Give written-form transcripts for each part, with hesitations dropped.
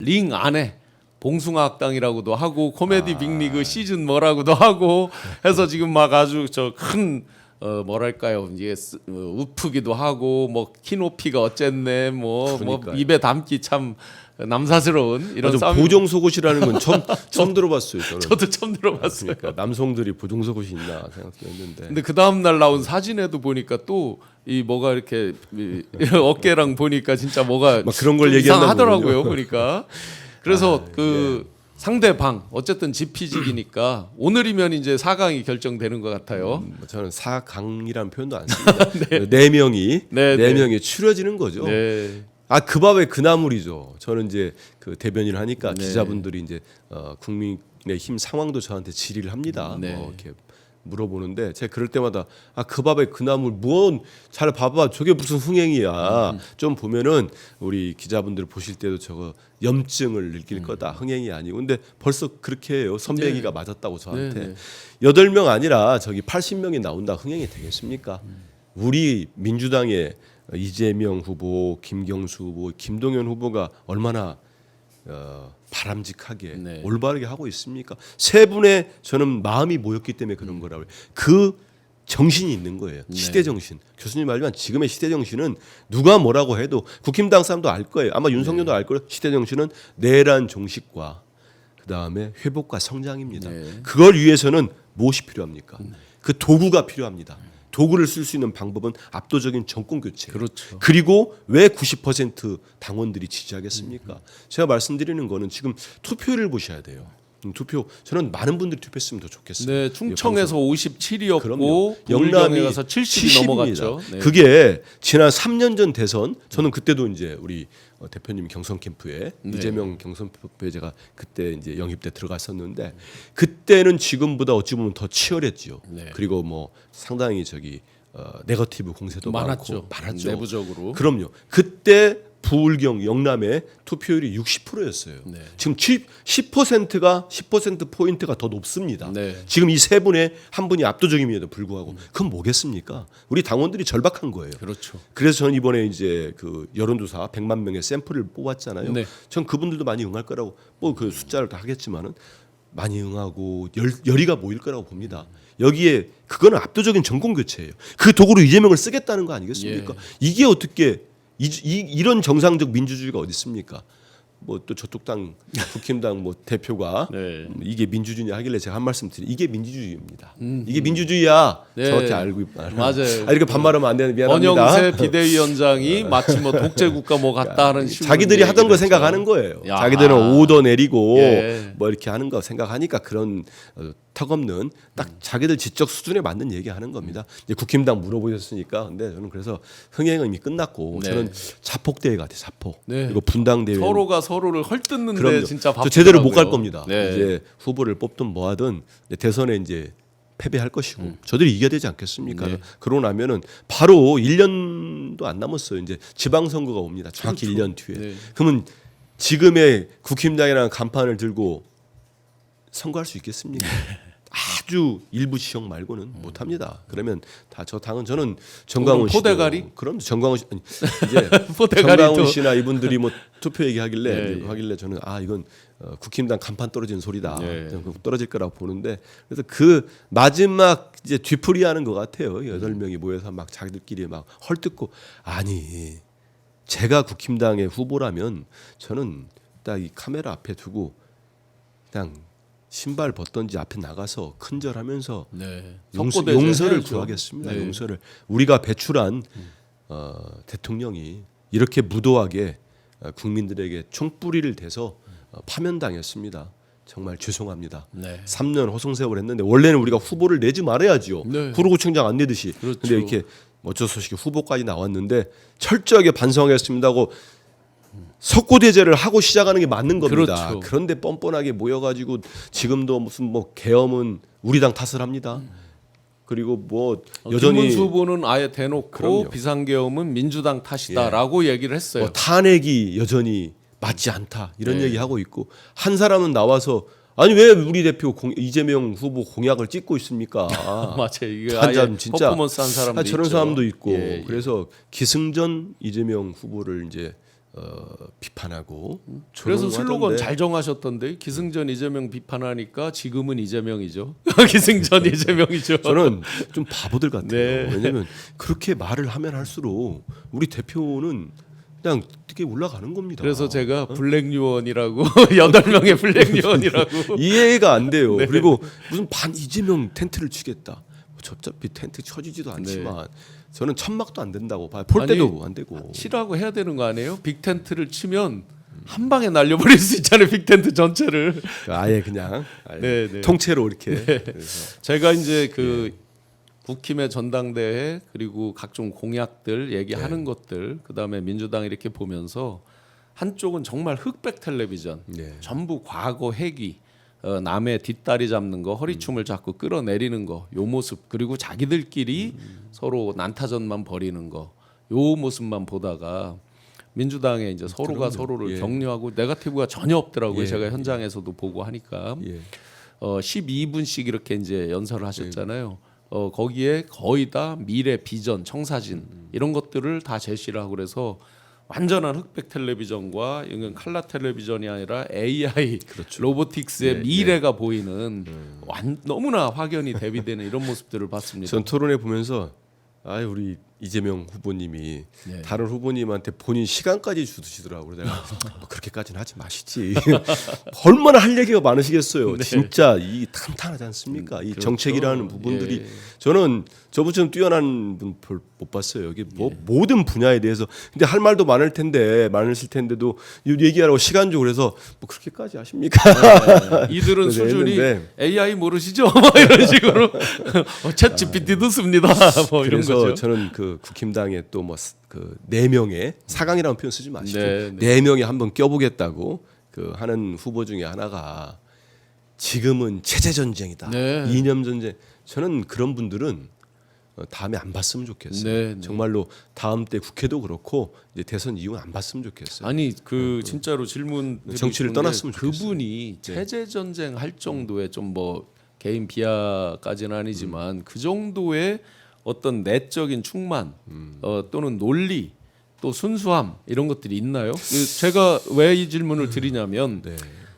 링 안에 봉숭아학당이라고도 하고 코미디 빅리그 시즌 뭐라고도 하고 해서 지금 막 아주 저 큰 뭐랄까요 이게 우프기도 하고 뭐 키높이가 어쨌네 뭐 입에 담기 참 남사스러운 이런 싸움. 보정속옷이라는 건 처음 들어봤어요. 저도 처음 들어봤어요. 그러니까 남성들이 보정속옷이 있나 생각했는데. 근데 그 다음 날 나온 사진에도 보니까 또 이 뭐가 이렇게 어깨랑 보니까 진짜 뭐가 막 그런 걸 얘기한다고 이상하더라고요. 보니까 그래서 예. 상대방 어쨌든 지피직이니까 오늘이면 이제 4강이 결정되는 것 같아요. 저는 4강이라는 표현도 안 씁니다. 네 명이 추려지는 거죠. 네. 그 밥에 그 나물이죠. 저는 이제 그 대변인을 하니까 네. 기자분들이 이제 국민의힘 상황도 저한테 질의를 합니다. 네. 뭐 이렇게 물어보는데 제가 그럴 때마다 그 밥에 그 나물 뭔 잘 봐봐 저게 무슨 흥행이야. 좀 보면은 우리 기자분들 보실 때도 저거 염증을 느낄 거다. 흥행이 아니고 근데 벌써 그렇게 해요. 선배기가 맞았다고 저한테. 네. 8명 아니라 저기 80명이 나온다 흥행이 되겠습니까? 우리 민주당의 이재명 후보, 김경수 후보, 김동연 후보가 얼마나 바람직하게 네. 올바르게 하고 있습니까? 세 분의 저는 마음이 모였기 때문에 그런 거라고요. 그 정신이 있는 거예요. 시대 정신. 교수님 말지만 지금의 시대 정신은 누가 뭐라고 해도 국힘당 사람도 알 거예요. 아마 윤석열도 알 거예요. 시대 정신은 내란 종식과 그다음에 회복과 성장입니다. 네. 그걸 위해서는 무엇이 필요합니까? 그 도구가 필요합니다. 도구를 쓸 수 있는 방법은 압도적인 정권 교체. 그렇죠. 그리고 왜 90% 당원들이 지지하겠습니까? 제가 말씀드리는 거는 지금 투표율을 보셔야 돼요. 투표 저는 많은 분들이 투표했으면 더 좋겠어요. 네, 충청에서 57이었고 그럼요. 영남에 영남이 가서 70이 넘어갔죠. 네. 그게 지난 3년 전 대선 저는 그때도 이제 우리 대표님 경선 캠프에 네. 이재명 경선 캠프에 제가 그때 이제 영입 때 들어갔었는데 그때는 지금보다 어찌 보면 더 치열했지요. 네. 그리고 뭐 상당히 저기 네거티브 공세도 많았죠. 많았죠. 내부적으로. 그럼요. 그때 부울경 영남의 투표율이 60%였어요. 네. 지금 10%가 10% 포인트가 더 높습니다. 네. 지금 이 세 분의 한 분이 압도적임에도 불구하고 그건 뭐겠습니까? 우리 당원들이 절박한 거예요. 그렇죠. 그래서 저는 이번에 이제 그 여론조사 100만 명의 샘플을 뽑았잖아요. 네. 전 그분들도 많이 응할 거라고 뭐 그 숫자를 다 하겠지만은 많이 응하고 열의가 모일 거라고 봅니다. 여기에 그거는 압도적인 정권 교체예요. 그 도구로 이재명을 쓰겠다는 거 아니겠습니까? 이게 어떻게 이런 정상적 민주주의가 어디 있습니까? 뭐 또 저쪽 당 국힘당 뭐 대표가 네. 이게 민주주의냐 하길래 제가 한 말씀 드리 이게 민주주의입니다. 이게 민주주의야. 네. 정확히 알고 있다. 맞아요. 이렇게 반말하면 안 되는 미안합니다. 원영세 비대위원장이 마치 뭐 독재 국가 뭐 같다 하는 식으로 자기들이 하던 거 얘기를 생각하는 거예요. 야하. 자기들은 오더 내리고 예. 뭐 이렇게 하는 거 생각하니까 그런 턱없는 딱 자기들 지적 수준에 맞는 얘기하는 겁니다. 이제 국힘당 물어보셨으니까 근데 저는 그래서 흥행은 이미 끝났고 네. 저는 자폭대회 같아 자폭. 네. 그리고 분당대회. 서로가 서로를 헐뜯는데 그럼요. 진짜 저 제대로 못 갈 바쁘더라고요. 겁니다. 네. 이제 후보를 뽑든 뭐하든 대선에 이제 패배할 것이고 저들이 이겨야 되지 않겠습니까? 네. 그러고 나면은 바로 1년도 안 남았어요. 이제 지방선거가 옵니다. 정확히 그렇죠. 1년 뒤에. 네. 그러면 지금의 국힘당이라는 간판을 들고 선거할 수 있겠습니까? 아주 일부 지역 말고는 못합니다. 그러면 다 저 당은 저는 정광훈 씨 포대가리? 그럼 정광훈 씨 아니, 이제 포대가리 정광훈 또. 씨나 이분들이 뭐 투표 얘기하길래 네. 하길래 저는 이건 국힘당 간판 떨어지는 소리다. 네. 떨어질 거라고 보는데 그래서 그 마지막 이제 뒤풀이하는 것 같아요. 8명이 모여서 막 자기들끼리 막 헐뜯고 아니 제가 국힘당의 후보라면 저는 딱 이 카메라 앞에 두고 그냥 신발 벗던지 앞에 나가서 큰절하면서 네. 용서를 해야죠. 구하겠습니다. 네. 용서를 우리가 배출한 대통령이 이렇게 무도하게 국민들에게 총뿌리를 대서 파면당했습니다. 정말 죄송합니다. 네. 3년 호송세월 했는데 원래는 우리가 후보를 내지 말아야지요. 네. 구로구청장 안 내듯이. 그렇죠. 근데 이렇게 어쩔 수 없이 후보까지 나왔는데 철저하게 반성하겠습니다 하고 석고대죄를 하고 시작하는 게 맞는 겁니다. 그렇죠. 그런데 뻔뻔하게 모여가지고 지금도 무슨 뭐 계엄은 우리 당 탓을 합니다. 그리고 뭐 여전히 김문수 후보는 아예 대놓고 그럼요. 비상계엄은 민주당 탓이다라고 얘기를 했어요. 뭐 탄핵이 여전히 맞지 않다 이런 네. 얘기하고 있고 한 사람은 나와서 아니 왜 우리 대표 이재명 후보 공약을 찍고 있습니까? 맞아요. 이게 한 아예 사람 진짜 퍼포먼스 한 사람도 저런 있죠. 사람도 있고 예, 예. 그래서 기승전 이재명 후보를 이제 비판하고 그래서 슬로건 조롱하던데. 잘 정하셨던데 기승전 이재명 비판하니까 지금은 이재명이죠. 기승전 이재명이죠. 저는 좀 바보들 같아요. 네. 왜냐하면 그렇게 말을 하면 할수록 우리 대표는 그냥 되게 올라가는 겁니다. 그래서 제가 블랙유언이라고 8명의 블랙유언이라고 이해가 안 돼요. 그리고 무슨 반 이재명 텐트를 치겠다. 어차피 텐트 쳐지지도 않지만 저는 천막도 안 된다고 봐요. 폴대도 안 되고. 치라고 해야 되는 거 아니에요? 빅텐트를 치면 한 방에 날려버릴 수 있잖아요. 빅텐트 전체를. 아예 그냥 아예 네, 네. 통째로 이렇게. 그래서 제가 이제 그 국힘의 전당대회 그리고 각종 공약들 얘기하는 것들 그다음에 민주당 이렇게 보면서 한쪽은 정말 흑백 텔레비전 네. 전부 과거 회귀 남의 뒷다리 잡는 거 허리춤을 잡고 끌어내리는 거 요 모습 그리고 자기들끼리 서로 난타전만 벌이는 거 요 모습만 보다가 민주당에 이제 서로가 서로를 격려하고 네거티브가 전혀 없더라고요. 제가 현장에서도 보고 하니까 12분씩 이렇게 이제 연설을 하셨잖아요. 거기에 거의 다 미래 비전, 청사진 이런 것들을 다 제시를 하고 그래서 완전한 흑백 텔레비전과 이건 칼라 텔레비전이 아니라 AI 로보틱스의 미래가 보이는 너무나 확연히 대비되는 이런 모습들을 봤습니다. 전 토론회 보면서 우리 이재명 후보님이 다른 후보님한테 본인 시간까지 주시더라고요. 그래서 내가 뭐 그렇게까지는 하지 마시지. 얼마나 할 얘기가 많으시겠어요. 진짜 이 탄탄하지 않습니까? 이 그렇죠. 정책이라는 부분들이 저는 저분처럼 뛰어난 분 못 봤어요. 여기 뭐 모든 분야에 대해서 근데 할 말도 많으실 텐데도 얘기하라고 시간 주고 그래서 뭐 그렇게까지 하십니까? 이들은 그래서 수준이 했는데. AI 모르시죠? 뭐 이런 식으로 챗 GPT도 씁니다. 뭐 이런 그래서 거죠. 저는 그 국힘당에 또 뭐 그 4명의 4강이라는 표현 쓰지 마시고 네, 4명이 한번 껴보겠다고 그 하는 후보 중에 하나가 지금은 체제 전쟁이다. 네. 이념 전쟁. 저는 그런 분들은 다음에 안 봤으면 좋겠어요. 네, 네. 정말로 다음 때 국회도 그렇고 이제 대선 이후 안 봤으면 좋겠어요. 아니 그 진짜로 질문 정치를 떠났으면 좋겠어요. 그분이 체제 전쟁 할 정도의 좀 뭐 개인 비하까지는 아니지만 그 정도의 어떤 내적인 충만 또는 논리 또 순수함 이런 것들이 있나요? 제가 왜 이 질문을 드리냐면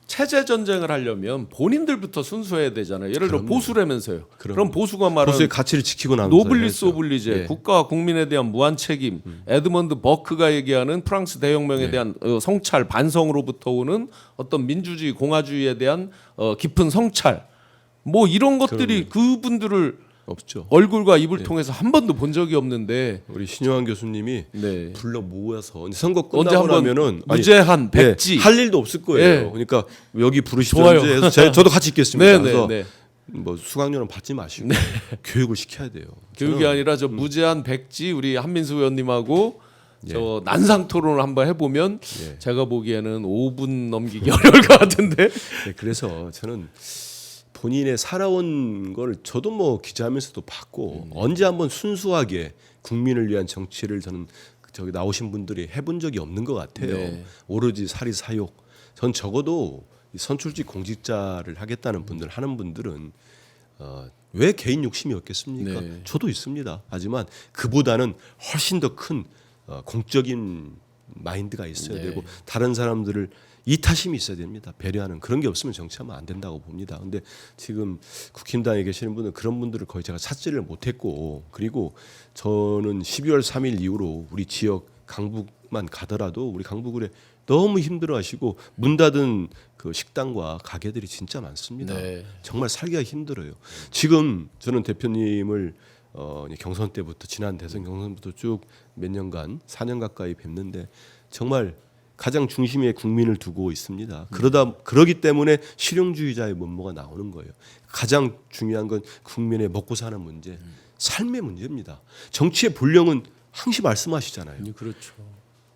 체제 전쟁을 하려면 본인들부터 순수해야 되잖아요. 예를 들어 보수라면서요. 그럼 보수가 말하는 보수의 가치를 지키고 나면서 노블리스 해야죠. 오블리제 국가와 국민에 대한 무한 책임 에드먼드 버크가 얘기하는 프랑스 대혁명에 대한 성찰 반성으로부터 오는 어떤 민주주의 공화주의에 대한 깊은 성찰 뭐 이런 것들이 그분들을 없죠. 얼굴과 입을 통해서 한 번도 본 적이 없는데 우리 신용환 교수님이 네. 불러 모아서 선거 언제 끝나고 한번 나면은 무제한 백지 할 일도 없을 거예요. 네. 그러니까 여기 부르시죠. 좋아요. 해서 저도 같이 있겠습니다. 네, 그래서 네, 네. 뭐 수강료는 받지 마시고 교육을 시켜야 돼요. 교육이 아니라 저 무제한 백지 우리 한민수 의원님하고 저 난상 토론을 한번 해보면 제가 보기에는 5분 넘기기 어려울 것 같은데. 네, 그래서 저는 본인의 살아온 걸 저도 뭐 기자하면서도 봤고 언제 한번 순수하게 국민을 위한 정치를 저는 저기 나오신 분들이 해본 적이 없는 것 같아요. 네. 오로지 사리 사욕. 전 적어도 이 선출직 공직자를 하겠다는 분들 하는 분들은 왜 개인 욕심이 없겠습니까? 네. 저도 있습니다. 하지만 그보다는 훨씬 더 큰 공적인 마인드가 있어야 되고 다른 사람들을 이타심이 있어야 됩니다. 배려하는 그런 게 없으면 정치하면 안 된다고 봅니다. 근데 지금 국힘당에 계시는 분은 그런 분들을 거의 제가 찾지를 못했고 그리고 저는 12월 3일 이후로 우리 지역 강북만 가더라도 우리 강북을에 너무 힘들어하시고 문 닫은 그 식당과 가게들이 진짜 많습니다. 네. 정말 살기가 힘들어요. 지금 저는 대표님을 경선 때부터 지난 대선 경선부터 쭉 몇 년간 4년 가까이 뵙는데 정말 가장 중심에 국민을 두고 있습니다. 그러기 때문에 실용주의자의 면모가 나오는 거예요. 가장 중요한 건 국민의 먹고 사는 문제, 삶의 문제입니다. 정치의 본령은 항시 말씀하시잖아요. 그렇죠.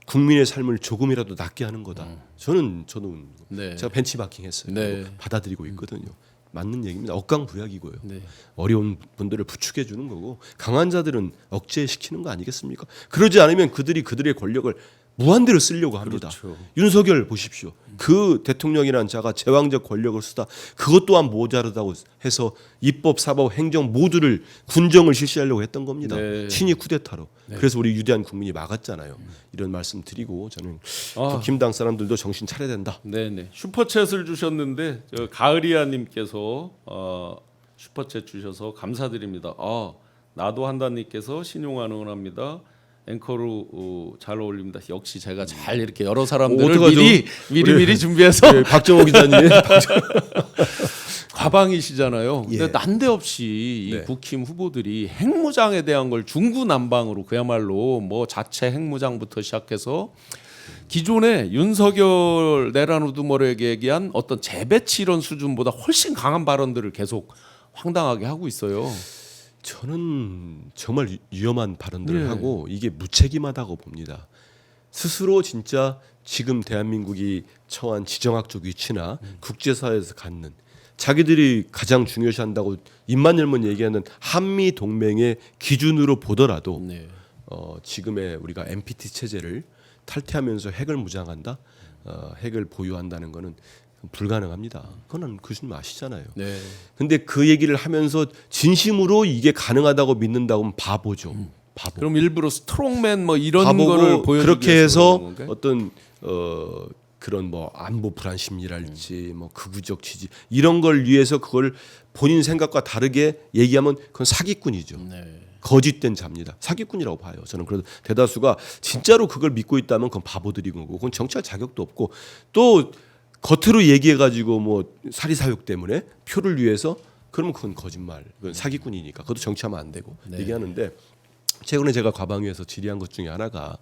국민의 삶을 조금이라도 낫게 하는 거다. 저도 네. 제가 벤치마킹했어요. 네. 받아들이고 있거든요. 맞는 얘기입니다. 억강부약이고요. 네. 어려운 분들을 부축해 주는 거고 강한 자들은 억제시키는 거 아니겠습니까? 그러지 않으면 그들이 그들의 권력을 무한대로 쓰려고 합니다. 그렇죠. 윤석열 보십시오. 그 대통령이라는 자가 제왕적 권력을 쓰다 그것 또한 모자르다고 해서 입법, 사법, 행정 모두를 군정을 실시하려고 했던 겁니다. 네. 친위 쿠데타로. 그래서 우리 유대한 국민이 막았잖아요. 이런 말씀 드리고 저는 국힘당 사람들도 정신 차려야 된다. 네네. 슈퍼챗을 주셨는데 가을이야님께서 슈퍼챗 주셔서 감사드립니다. 나도 한다님께서 신용환 응원합니다. 앵커로 잘 어울립니다. 역시 제가 잘 이렇게 여러 사람들을 어떡하죠? 미리 준비해서 네, 박정호 기자님. 과방이시잖아요. 예. 근데 난데없이 이 네. 국힘 후보들이 핵무장에 대한 걸 중구난방으로 그야말로 뭐 자체 핵무장부터 시작해서 기존에 윤석열 내란 우두머리에게 얘기한 어떤 재배치 이런 수준보다 훨씬 강한 발언들을 계속 황당하게 하고 있어요. 저는 정말 위험한 발언들을 예. 하고 이게 무책임하다고 봅니다. 스스로 진짜 지금 대한민국이 처한 지정학적 위치나 국제사회에서 갖는 자기들이 가장 중요시한다고 입만 열면 얘기하는 한미 동맹의 기준으로 보더라도 네. 지금의 우리가 NPT 체제를 탈퇴하면서 핵을 무장한다, 핵을 보유한다는 거는 불가능합니다. 그건 교수님 아시잖아요. 네. 근데 그 얘기를 하면서 진심으로 이게 가능하다고 믿는다고 하면 바보죠. 바보. 그럼 일부러 스트롱맨 뭐 이런 바보고 거를 보여주기 그렇게 위해서 해서 그러는 건가요? 어떤 그런 뭐 안보 불안 심리랄지 뭐 극우적 지지 이런 걸 위해서 그걸 본인 생각과 다르게 얘기하면 그건 사기꾼이죠. 네. 거짓된 자입니다. 사기꾼이라고 봐요. 저는 그래서 대다수가 진짜로 그걸 믿고 있다면 그건 바보들인 거고 그건 정치할 자격도 없고 또 겉으로 얘기해가지고 뭐 사리사욕 때문에 표를 위해서 그러면 그건 거짓말, 그건 사기꾼이니까 그것도 정치하면 안 되고 네. 얘기하는데 최근에 제가 과방위에서 질의한 것 중에 하나가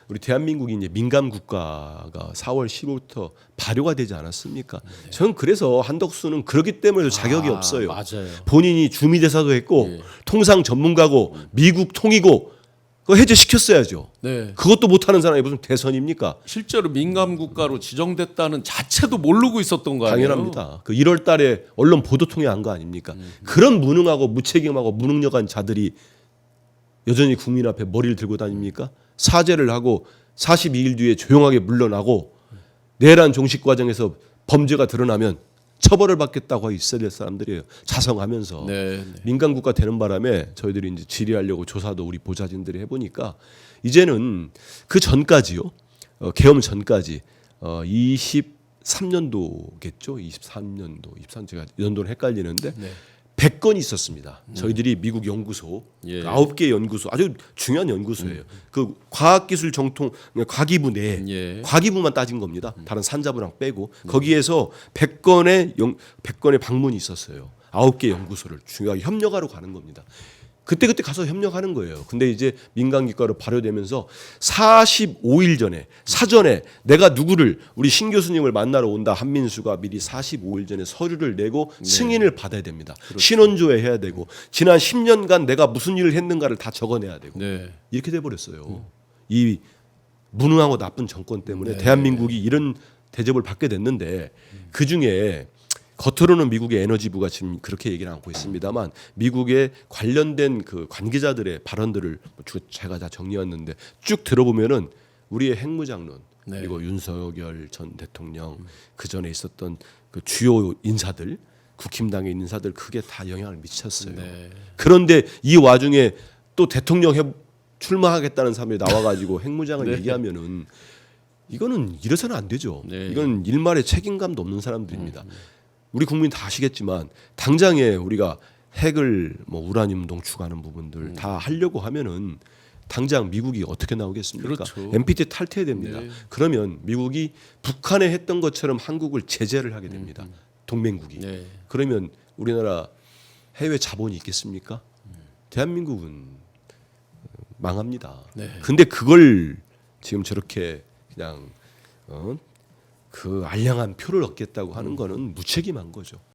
우리 대한민국이 이제 민감 국가가 4월 15일부터 발효가 되지 않았습니까? 저는 그래서 한덕수는 그렇기 때문에 자격이 없어요. 맞아요. 본인이 주미대사도 했고 예. 통상 전문가고 미국 통이고 그거 해제시켰어야죠. 네. 그것도 못하는 사람이 무슨 대선입니까? 실제로 민감 국가로 지정됐다는 자체도 모르고 있었던 거 아니에요? 당연합니다. 그 1월 달에 언론 보도통에 한 거 아닙니까? 그런 무능하고 무책임하고 무능력한 자들이 여전히 국민 앞에 머리를 들고 다닙니까? 사죄를 하고 42일 뒤에 조용하게 물러나고 내란 종식 과정에서 범죄가 드러나면 처벌을 받겠다고 있어야 될 사람들이에요. 자성하면서 네. 민간 국가 되는 바람에 저희들이 이제 질의하려고 조사도 우리 보좌진들이 해보니까 이제는 그 전까지요. 계엄 전까지 23년도겠죠. 23년도, 23 제가 연도는 헷갈리는데 네. 100건이 있었습니다. 저희들이 미국 연구소 예. 9개 연구소 아주 중요한 연구소예요. 그 과학기술 정통 과기부 내에 예. 과기부만 따진 겁니다. 다른 산자부랑 빼고 거기에서 100건의 방문이 있었어요. 9개 연구소를 중요하게 협력하러 가는 겁니다. 그때 가서 협력하는 거예요. 근데 이제 민간기과로 발효되면서 45일 전에 사전에 내가 누구를 우리 신 교수님을 만나러 온다 한민수가 미리 45일 전에 서류를 내고 승인을 받아야 됩니다. 신원조회 해야 되고 지난 10년간 내가 무슨 일을 했는가를 다 적어내야 되고 네. 이렇게 돼 버렸어요. 이 무능하고 나쁜 정권 때문에 대한민국이 이런 대접을 받게 됐는데 그 중에 겉으로는 미국의 에너지부가 지금 그렇게 얘기를 하고 있습니다만 미국의 관련된 그 관계자들의 발언들을 제가 다 정리했는데 쭉 들어보면은 우리의 핵무장론 네. 그리고 윤석열 전 대통령 그 전에 있었던 그 주요 인사들 국힘당의 인사들 크게 다 영향을 미쳤어요. 네. 그런데 이 와중에 또 대통령 출마하겠다는 사람이 나와가지고 핵무장을 네. 얘기하면은 이거는 이래서는 안 되죠. 네. 이건 일말의 책임감도 없는 사람들입니다. 우리 국민 다 아시겠지만 당장에 우리가 핵을 뭐 우라늄 농축하는 부분들 다 하려고 하면은 당장 미국이 어떻게 나오겠습니까? 그렇죠. NPT 탈퇴해야 됩니다. 네. 그러면 미국이 북한에 했던 것처럼 한국을 제재를 하게 됩니다. 동맹국이. 네. 그러면 우리나라 해외 자본이 있겠습니까? 대한민국은 망합니다. 네. 근데 그걸 지금 저렇게 그냥 그 알량한 표를 얻겠다고 하는 거는 무책임한 거죠.